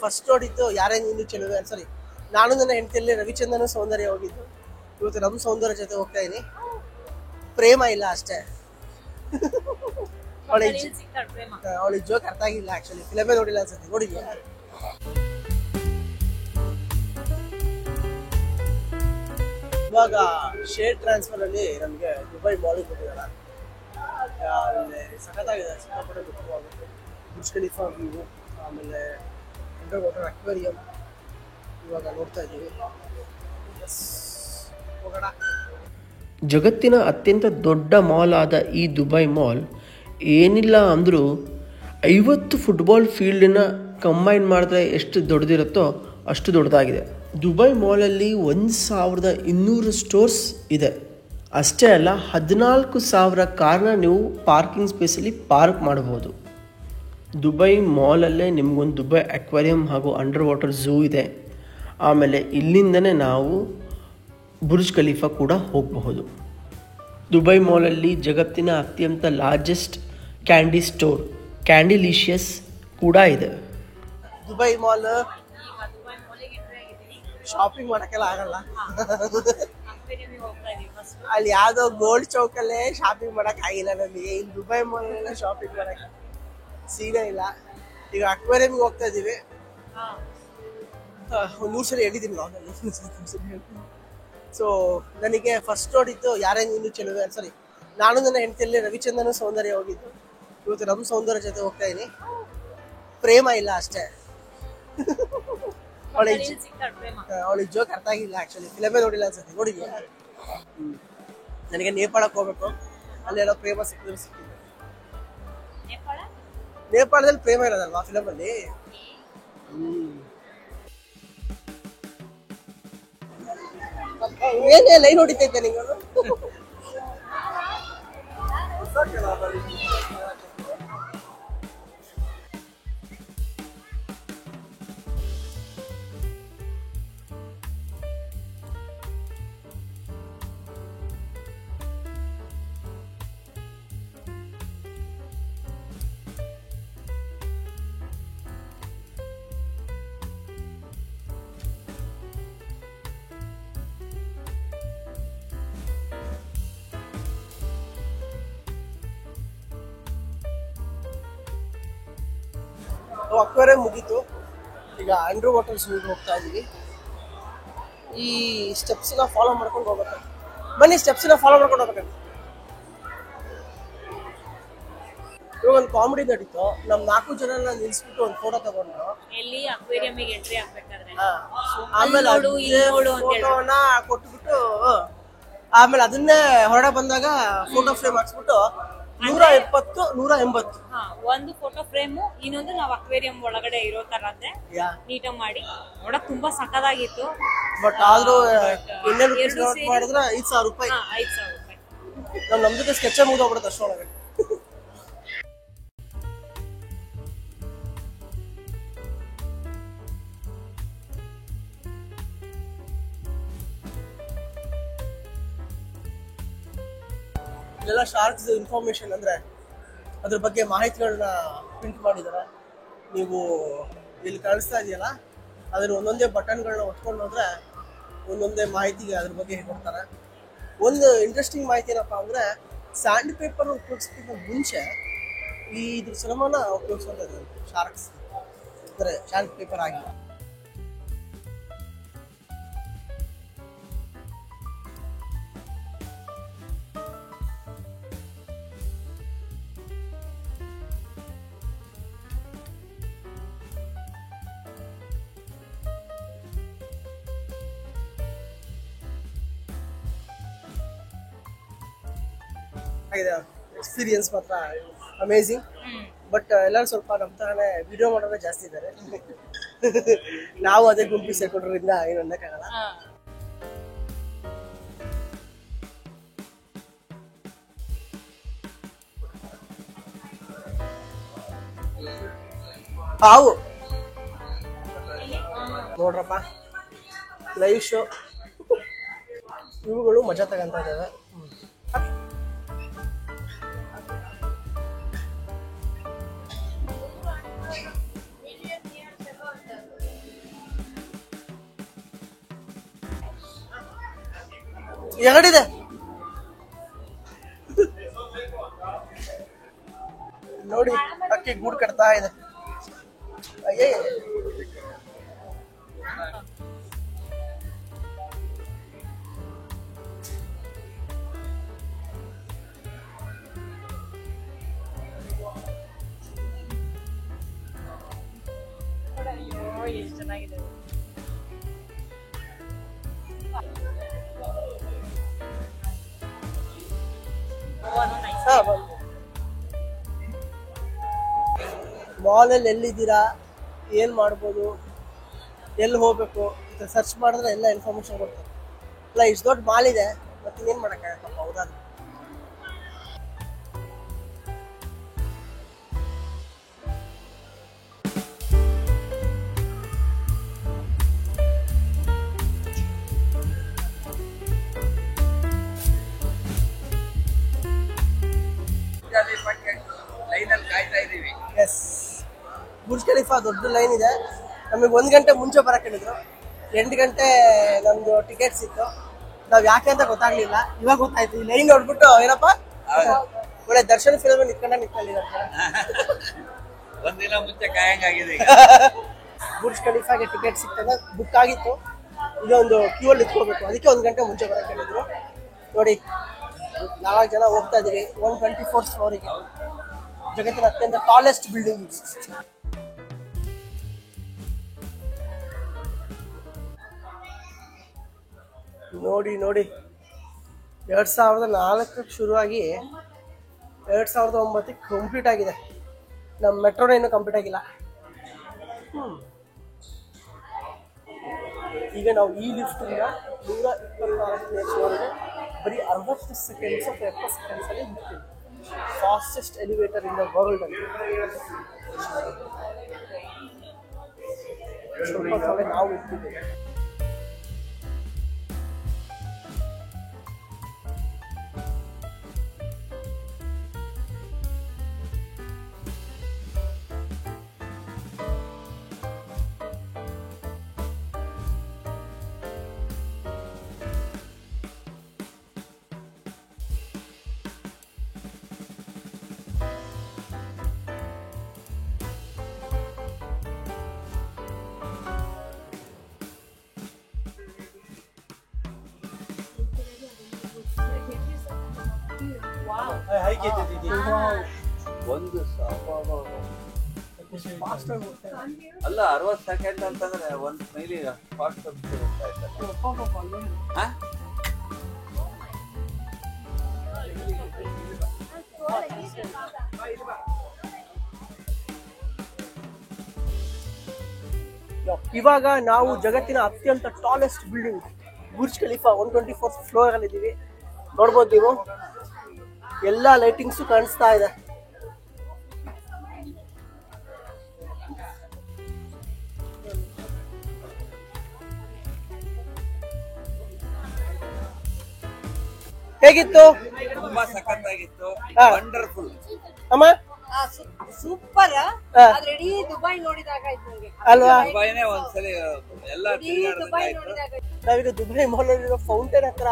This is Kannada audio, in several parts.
ಫಸ್ಟ್ ನೋಡಿದ್ದು ಯಾರೇ ನೀನು ಚೆಲುವೆ ಸಾರಿ ನಾನು ನನ್ನ ಹೆಂಡತಿಯಲ್ಲಿ ರವಿಚಂದ್ರನ್ ಸೌಂದರ್ಯ ಹೋಗಿದ್ದು. ಇವತ್ತು ನಮ್ಮ ಸೌಂದರ್ಯ ಜೊತೆ ಹೋಗ್ತಾ ಇದೀನಿ. ಪ್ರೇಮ ಇಲ್ಲ ಅಷ್ಟೇ. ಅವಳಿಗೆ ಜೋಕ್ ಅರ್ಥ ಆಗಿಲ್ಲ. ಆಕ್ಚುಲಿ ಫಿಲಮೇ ನೋಡಿಲ್ಲ ಅನ್ಸುತ್ತೆ. ನೋಡಿದ್ಯಾ? ಇವಾಗ ಶೇರ್ ಟ್ರಾನ್ಸ್ಫರ್ ಅಲ್ಲಿ ನಮಗೆ ದುಬೈ ಮಾಲಿಗೆ ಕೊಟ್ಟಿದ್ದಾರೆ. ಅಲ್ಲಿ ಸಖತ್ತಾಗಿದೆ. ಸಿಕ್ಕಾಪಟ್ಟೆ ದುಃಖವಾಗುತ್ತೆ. ಬುರ್ಜ್ ಖಲೀಫಾ ವ್ಯೂ, ಆಮೇಲೆ ಅಂಡರ್ ವಾಟರ್ ಅಕ್ವೇರಿಯಂ ಇವಾಗ ನೋಡ್ತಾ ಇದ್ದೀವಿ. ಹೋಗೋಣ. ಜಗತ್ತಿನ ಅತ್ಯಂತ ದೊಡ್ಡ ಮಾಲ್ ಆದ ಈ ದುಬೈ ಮಾಲ್ ಏನಿಲ್ಲ ಅಂದರೂ 50 ಫುಟ್ಬಾಲ್ ಫೀಲ್ಡನ್ನ ಕಂಬೈನ್ ಮಾಡಿದ್ರೆ ಎಷ್ಟು ದೊಡ್ಡದಿರುತ್ತೋ ಅಷ್ಟು ದೊಡ್ಡದಾಗಿದೆ. ದುಬೈ ಮಾಲಲ್ಲಿ 1200 ಸ್ಟೋರ್ಸ್ ಇದೆ. ಅಷ್ಟೇ ಅಲ್ಲ, 14,000 ಕಾರ್ನ ನೀವು ಪಾರ್ಕಿಂಗ್ ಸ್ಪೇಸಲ್ಲಿ ಪಾರ್ಕ್ ಮಾಡಬಹುದು. ದುಬೈ ಮಾಲಲ್ಲೇ ನಿಮಗೊಂದು ದುಬೈ ಅಕ್ವೇರಿಯಂ ಹಾಗೂ ಅಂಡರ್ ವಾಟರ್ ಝೂ ಇದೆ. ಆಮೇಲೆ ಇಲ್ಲಿಂದನೇ ನಾವು ಬುರ್ಜ್ ಖಲೀಫಾ ಕೂಡ ಹೋಗಬಹುದು. ದುಬೈ ಮಾಲಲ್ಲಿ ಜಗತ್ತಿನ ಅತ್ಯಂತ ಲಾರ್ಜೆಸ್ಟ್ ಕ್ಯಾಂಡಿ ಸ್ಟೋರ್ ಕ್ಯಾಂಡಿಲಿಷಿಯಸ್ ಕೂಡ ಇದೆ. ದುಬೈ ಮಾಲ್ ಶಾಪಿಂಗ್ ಮಾಡಕ್ಕೆಲ್ಲ ಆಗಲ್ಲ. ಅಲ್ಲಿ ಯಾವ್ದೋ ಗೋಲ್ಡ್ ಚೌಕಲ್ಲೇ ಶಾಪಿಂಗ್ ಮಾಡಕ್ ಆಗಿಲ್ಲ ನಮಗೆ. ಇಲ್ಲಿ ದುಬೈ ಮಾಲ್ ಎಲ್ಲ ಶಾಪಿಂಗ್ ಮಾಡಕ್ ಸೀನೇ ಇಲ್ಲ. ಈಗ ಅಕ್ವೇರಿಯಂಗೆ ಹೋಗ್ತಾ ಇದೀವಿ. 100 ಸಲ ಹೇಳಿದ್ದೀನಿ ನಾವು. ಸೊ ನನಗೆ ಫಸ್ಟ್ ನೋಡಿದ್ದು ಯಾರೇ ನೀನು ಚೆಲುವೆ ಸಾರಿ ನಾನು ನನ್ನ ಹೆಂಡತಿಯಲ್ಲಿ ರವಿಚಂದ್ರನ್ ಸೌಂದರ್ಯ ಹೋಗಿದ್ದು. ಇವತ್ತು ನಮ್ಮ ಸೌಂದರ್ಯ ಜೊತೆ ಹೋಗ್ತಾ ಇದೀನಿ. ಪ್ರೇಮ ಇಲ್ಲ ಅಷ್ಟೇ. ಅವಳಿಗೆ ಜೋಕ್ ಅರ್ಥ ಆಗಿಲ್ಲ. ಆಕ್ಚುಲಿ ಫಿಲಮೇ ನೋಡಿಲ್ಲ ಅನ್ಸುತ್ತೆ. ನೋಡಿದ್ಯಾ? ನನಗೆ ನೇಪಾಳಕ್ಕೆ ಹೋಗ್ಬೇಕು. ಅಲ್ಲೆಲ್ಲ ಪ್ರೇಮ ಸಿಕ್ಕಿದ್ರೆ ಸಿಕ್ಕಿದೆ. ನೇಪಾಳದಲ್ಲಿ ಪ್ರೇಮ ಇರೋದಲ್ವಾ ಫಿಲಮಲ್ಲಿ? ಏನೇ ಲೈನ್ ಹೊಡಿತೈತೆ ನೀವು? ಅಕ್ವೇರಿಯಂ ಮುಗೀತು. ಈಗ ಅಂಡರ್ ವಾಟರ್ ಝೂಗೆ ಹೋಗ್ತಾ ಇದೀವಿ. ಈ ಸ್ಟೆಪ್ಸ್ನ ಫಾಲೋ ಮಾಡ್ಕೊಂಡು ಹೋಗ್ಬೇಕು. ಬನ್ನಿ, ಸ್ಟೆಪ್ಸ್ನ ಫಾಲೋ ಮಾಡ್ಕೊಂಡು ಹೋಗ್ಬೇಕು. ಇವಾಗ ಒಂದು ಕಾಮಿಡಿ ನಡೀತು. ನಮ್ 4 ಜನ ನಿಲ್ಸ್ಬಿಟ್ಟು ಒಂದು ಫೋಟೋ ತಗೊಂಡ್ರು. ಎಲ್ಲಿ ಅಕ್ವೇರಿಯಂಗೆ ಎಂಟ್ರಿ ಆಗ್ಬೇಕಾದ್ರೆ ಆಮೇಲೆ ಫೋಟೋನ ಕೊಟ್ಬಿಟ್ಟು ಆಮೇಲೆ ಅದನ್ನೇ ಹೊರಡೆ ಬಂದಾಗ ಫೋಟೋ ಫ್ರೇಮ್ ಹಾಕ್ಸ್ಬಿಟ್ಟು 170 180 ಒಂದು ಫೋಟೋ ಫ್ರೇಮು, ಇನ್ನೊಂದು ನಾವು ಅಕ್ವೇರಿಯಂ ಒಳಗಡೆ ಇರೋ ತರದ್ದೇ ನೀಟಾಗಿ ಮಾಡಿ ನೋಡಕ್ ತುಂಬಾ ಸಕ್ಕದಾಗಿತ್ತು. ಬಟ್ ಆದ್ರೂ ಮಾಡಿದ್ರೆ 5,000 ರೂಪಾಯಿ. 5,000 ರೂಪಾಯಿ. ನಮ್ ಜೊತೆ ಸ್ಕೆಚ್ ಮುಗ್ದೋಗ್ಬಿಡುತ್ತೆ ಅಷ್ಟೊಳಗೆ. ಇಲ್ಲೆಲ್ಲ ಶಾರ್ಕ್ಸ್ ಇನ್ಫಾರ್ಮೇಶನ್ ಅಂದ್ರೆ ಅದ್ರ ಬಗ್ಗೆ ಮಾಹಿತಿಗಳನ್ನ ಪ್ರಿಂಟ್ ಮಾಡಿದ್ದಾರೆ. ನೀವು ಇಲ್ಲಿ ಕಾಣಿಸ್ತಾ ಇದೆಯಲ್ಲ, ಅದ್ರ ಒಂದೊಂದೇ ಬಟನ್ಗಳನ್ನ ಒತ್ಕೊಂಡು ಹೋದ್ರೆ ಒಂದೊಂದೇ ಮಾಹಿತಿಗೆ ಅದ್ರ ಬಗ್ಗೆ ಕೊಡ್ತಾರೆ. ಒಂದು ಇಂಟ್ರೆಸ್ಟಿಂಗ್ ಮಾಹಿತಿ ಏನಪ್ಪಾ ಅಂದ್ರೆ, ಸ್ಯಾಂಡ್ ಪೇಪರ್ ಉಪಯೋಗಿಸೋದಕ್ಕಿಂತ ಮುಂಚೆ ಇದ್ರ ಸಿನಿಮಾನ ಉಪಯೋಗಿಸೋದು ಶಾರ್ಕ್ಸ್ ಅಂದ್ರೆ ಸ್ಯಾಂಡ್ ಪೇಪರ್ ಆಗಿಲ್ಲ. ಎಕ್ಸ್ಪೀರಿಯನ್ಸ್ ಮಾತ್ರ ಅಮೇಝಿಂಗ್. ಬಟ್ ಎಲ್ಲರೂ ಸ್ವಲ್ಪ ನಮ್ಮ ತರನೇ ವಿಡಿಯೋ ಮಾಡೋದೇ ಜಾಸ್ತಿ ಇದ್ದಾರೆ. ನಾವು ಅದೇ ಗುಂಪಿ ಸೇರ್ಕೊಂಡ್ರಿಂದ ಏನು ಅನ್ನಕ್ಕಾಗಲ್ಲ. ಹಾವು ನೋಡ್ರಪ್ಪ, ಲೈವ್ ಶೋ ಇವುಗಳು ಮಜಾ ತಗೊಂತ ಇದ್ದಾವೆ. ಎರಡಿದೆ. ನೋಡಿ ಅಕ್ಕಿ ಗೂಡು ಕಟ್ತಾ ಇದೆ. ಅಯ್ಯೇ ಎಷ್ಟು ಚೆನ್ನಾಗಿದೆ. ಮಾಲಲ್ಲಿ ಎಲ್ಲಿದ್ದೀರಾ, ಏನ್ ಮಾಡ್ಬೋದು, ಎಲ್ಲಿ ಹೋಗ್ಬೇಕು ಅಂತ ಸರ್ಚ್ ಮಾಡಿದ್ರೆ ಎಲ್ಲ ಇನ್ಫಾರ್ಮೇಶನ್ ಕೊಡ್ತಾರೆ. ಅಲ್ಲ ಇಷ್ಟು ದೊಡ್ಡ ಮಾಲ್ ಇದೆ, ಮತ್ತೆ ಇನ್ನೇನ್ ಮಾಡಕ್ಕಾಗತ್ತಪ್ಪ. ಹೌದಾದ್ರು ಎಸ್, ಬುರ್ಜ್ ಖಲೀಫಾ ದೊಡ್ಡ ಲೈನ್ ಇದೆ. ನಮಗೆ 1 ಗಂಟೆ ಮುಂಚೆ ಬರಕ್ಕೆ ಹೇಳಿದ್ರು. 8 ಗಂಟೆ ನಮ್ದು ಟಿಕೆಟ್ ಸಿಕ್ತು. ನಾವ್ ಯಾಕೆ ಅಂತ ಗೊತ್ತಾಗ್ಲಿಲ್ಲ, ಇವಾಗ ಗೊತ್ತಾಯ್ತು. ಈ ಲೈನ್ ನೋಡ್ಬಿಟ್ಟು ಏನಪ್ಪ ಒಳ್ಳೆ ದರ್ಶನ್ ಫಿಲ್ಮ್ ನಿಂತ್ಕೊಂಡಿದ್ದಾರೆ. ಒಂದಿನ ಮುಂಚೆ ಕಾಯಂಗಾಗಿದೆ. ಬುರ್ಜ್ ಖಲೀಫಾಗೆ ಟಿಕೆಟ್ ಸಿಕ್ತಾಗ ಬುಕ್ ಆಗಿತ್ತು. ಈಗ ಒಂದು ಕ್ಯೂ ಅಲ್ಲಿ ನಿಂತ್ಕೋಬೇಕು, ಅದಕ್ಕೆ 1 ಗಂಟೆ ಮುಂಚೆ ಬರಕ್ಕೆ ಹೇಳಿದ್ರು. ನೋಡಿ 4 ಜನ ಹೋಗ್ತಾ ಇದೀವಿ 124th ಫ್ಲೋರಿಗೆ. ಜಗತ್ತಿನ ಅತ್ಯಂತ ಟಾಲೆಸ್ಟ್ ಬಿಲ್ಡಿಂಗ್. ನೋಡಿ 2004 ಶುರುವಾಗಿ 2009 ಕಂಪ್ಲೀಟ್ ಆಗಿದೆ. ನಮ್ಮ ಮೆಟ್ರೋನ ಇನ್ನೂ ಕಂಪ್ಲೀಟ್ ಆಗಿಲ್ಲ. ಈಗ ನಾವು ಈ ಲಿಫ್ಟ್ 124ನೇ ಫ್ಲೋರ್ಗೆ ಬರೀ 60 ಸೆಕೆಂಡ್ಸ್ 70 ಸೆಕೆಂಡ್ಸ್ ಅಲ್ಲಿ ಹೋಗ್ತೀವಿ. Fastest elevator in the world ಅಲ್ಲಿ. ಸ್ವಲ್ಪ ಸಮಯ ನಾವು ಇರ್ತಿದ್ದೇವೆ. ಒಂದು ಅಲ್ಲ 60 ಸೆಕೆಂಡ್ ಅಂತಂದ್ರೆ ಒಂದು ಮೈಲಿ ಫಾಸ್ಟ್ ಇವಾಗ ನಾವು ಜಗತ್ತಿನ ಅತ್ಯಂತ tallest building Burj Khalifa 124th floor ಅಲ್ಲಿ ಇದೀವಿ. ನೋಡ್ಬೋದು ನೀವು, ಎಲ್ಲಾ ಲೈಟಿಂಗ್ಸು ಕಾಣಿಸ್ತಾ ಇದೆ. ಹೇಗಿತ್ತು? ತುಂಬಾ ಸಖತ್ತಾಗಿತ್ತು, ವಂಡರ್ಫುಲ್. ಅಮ್ಮ ಸೂಪರ್. ಆದ್ರೆ ಇಡೀ ದುಬೈ ನೋಡಿದಾಗ ಆಯ್ತು ನಂಗೆ ಅಲ್ವಾ? ದುಬೈನೇ ಒಂದ್ಸಲಿ ಎಲ್ಲ ನಾವೀಗ ದುಬೈ ಮಾಲ್ ಅಲ್ಲಿರೋ ಫೌಂಟೇನ್ ಹತ್ರ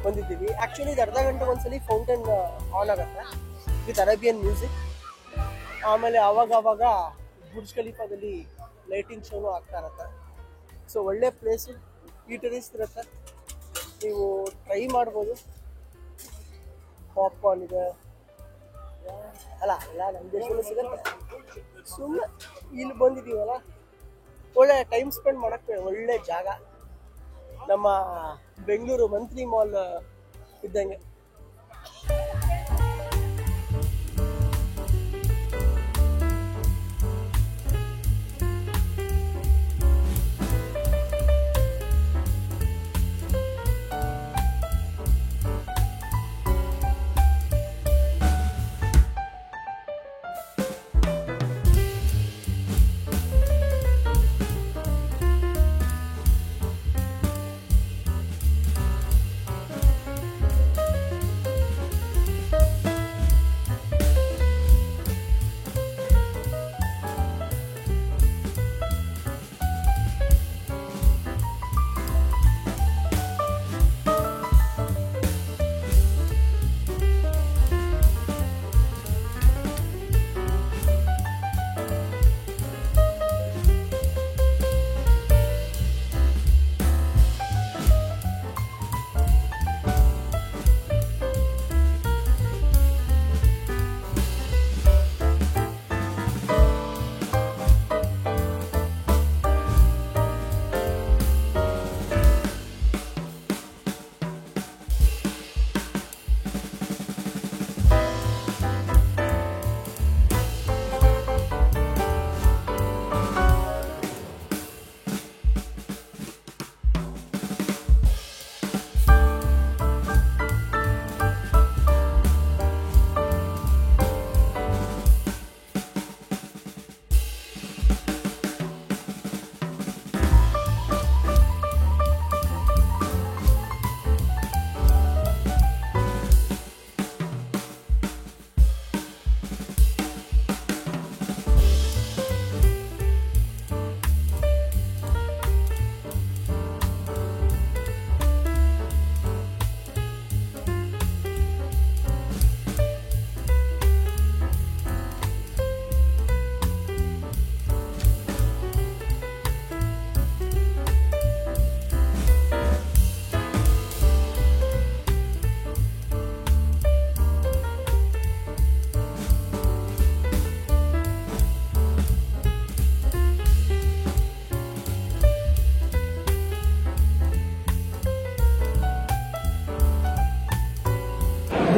ಬಂದಿದ್ದೀವಿ. ಆಕ್ಚುಲಿ ಇದು ಅರ್ಧ ಗಂಟೆ ಒಂದ್ಸಲಿ ಫೌಂಟೇನ್ ಆನ್ ಆಗುತ್ತೆ ವಿತ್ ಅರೇಬಿಯನ್ ಮ್ಯೂಸಿಕ್. ಆಮೇಲೆ ಅವಾಗ ಬುರ್ಜ್ ಖಲೀಫಾದಲ್ಲಿ ಲೈಟಿಂಗ್ ಶೋನು ಆಗ್ತಾ ಇರುತ್ತೆ. ಸೊ ಒಳ್ಳೆ ಪ್ಲೇಸು, ಈಟರೀಸ್ ಇರುತ್ತೆ, ನೀವು ಟ್ರೈ ಮಾಡ್ಬೋದು. ಪಾಪ್ಕಾರ್ನ್ ಇದೆ, ಅಲ್ಲ ನಮ್ಮ ದೇಶದಲ್ಲೂ ಸಿಗುತ್ತೆ. ಸುಮ್ಮನೆ ಇಲ್ಲಿ ಬಂದಿದ್ದೀವಲ್ಲ, ಒಳ್ಳೆ ಟೈಮ್ ಸ್ಪೆಂಡ್ ಮಾಡೋಕ್ಕೆ ಒಳ್ಳೆ ಜಾಗ. ನಮ್ಮ ಬೆಂಗಳೂರು ಮಂತ್ರಿ ಮಾಲ್ ಇದ್ದಂಗೆ.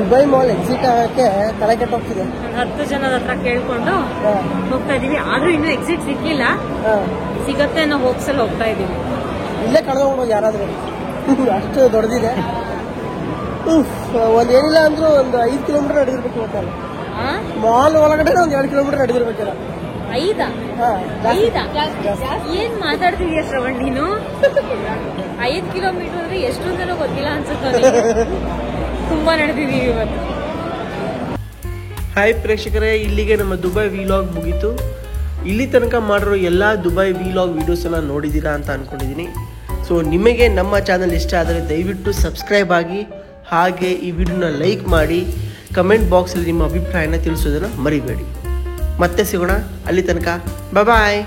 ದುಬೈ ಮಾಲ್ ಎಕ್ಸಿಟ್ ಆಗಕ್ಕೆ ತಲೆ ಕೆಟ್ಟೋಗ್ತಿದೆ. 10 ಜನದ ಹತ್ರ ಕೇಳ್ಕೊಂಡು ಹೋಗ್ತಾ ಇದೀವಿ. ಆದ್ರೂ ಇನ್ನೂ ಎಕ್ಸಿಟ್ ಸಿಕ್ಕಿಲ್ಲ. ಸಿಗತ್ತೆ ಅನ್ನೋ ಹೋಪ್ಸ್ ಅಲ್ಲಿ ಹೋಗ್ತಾ ಇದೀವಿ. ಇಲ್ಲೇ ಕಳೆದೋಗ್ಬೋದು ಯಾರಾದ್ರೂ. ಅಷ್ಟು ದೊಡ್ಡದಿದೆ. ಏನಿಲ್ಲ ಅಂದ್ರೂ ಒಂದು 5 ಕಿಲೋಮೀಟರ್ ನಡೆದಿರ್ಬೇಕು ಗೊತ್ತಲ್ಲ. ಮಾಲ್ ಒಳಗಡೆ ಒಂದು 2 ಕಿಲೋಮೀಟರ್ ನಡೆದಿರ್ಬೇಕಲ್ಲ. 5 ಏನ್ ಮಾತಾಡ್ತಿದೀಯ ಶ್ರವಣ್ ನೀನು? 5 ಕಿಲೋಮೀಟರ್ ಅಂದ್ರೆ ಎಷ್ಟು ಅಂತಾನೂ ಗೊತ್ತಿಲ್ಲ ಅನ್ಸುತ್ತೆ. ತುಂಬಾ ನಡೆದಿದೀವಿ ಇವತ್ತು. ಹಾಯ್ ಪ್ರೇಕ್ಷಕರೇ, ಇಲ್ಲಿಗೆ ನಮ್ಮ ದುಬೈ ವಿಲಾಗ್ ಮುಗೀತು. ಇಲ್ಲಿ ತನಕ ಮಾಡಿರೋ ಎಲ್ಲ ದುಬೈ ವಿಲಾಗ್ ವೀಡಿಯೋಸನ್ನು ನೋಡಿದ್ದೀರಾ ಅಂತ ಅಂದ್ಕೊಂಡಿದ್ದೀನಿ. ಸೊ ನಿಮಗೆ ನಮ್ಮ ಚಾನಲ್ ಇಷ್ಟ ಆದರೆ ದಯವಿಟ್ಟು ಸಬ್ಸ್ಕ್ರೈಬ್ ಆಗಿ, ಹಾಗೆ ಈ ವಿಡಿಯೋನ ಲೈಕ್ ಮಾಡಿ, ಕಮೆಂಟ್ ಬಾಕ್ಸಲ್ಲಿ ನಿಮ್ಮ ಅಭಿಪ್ರಾಯನ ತಿಳಿಸೋದನ್ನು ಮರಿಬೇಡಿ. ಮತ್ತೆ ಸಿಗೋಣ, ಅಲ್ಲಿ ತನಕ ಬಾಯ್.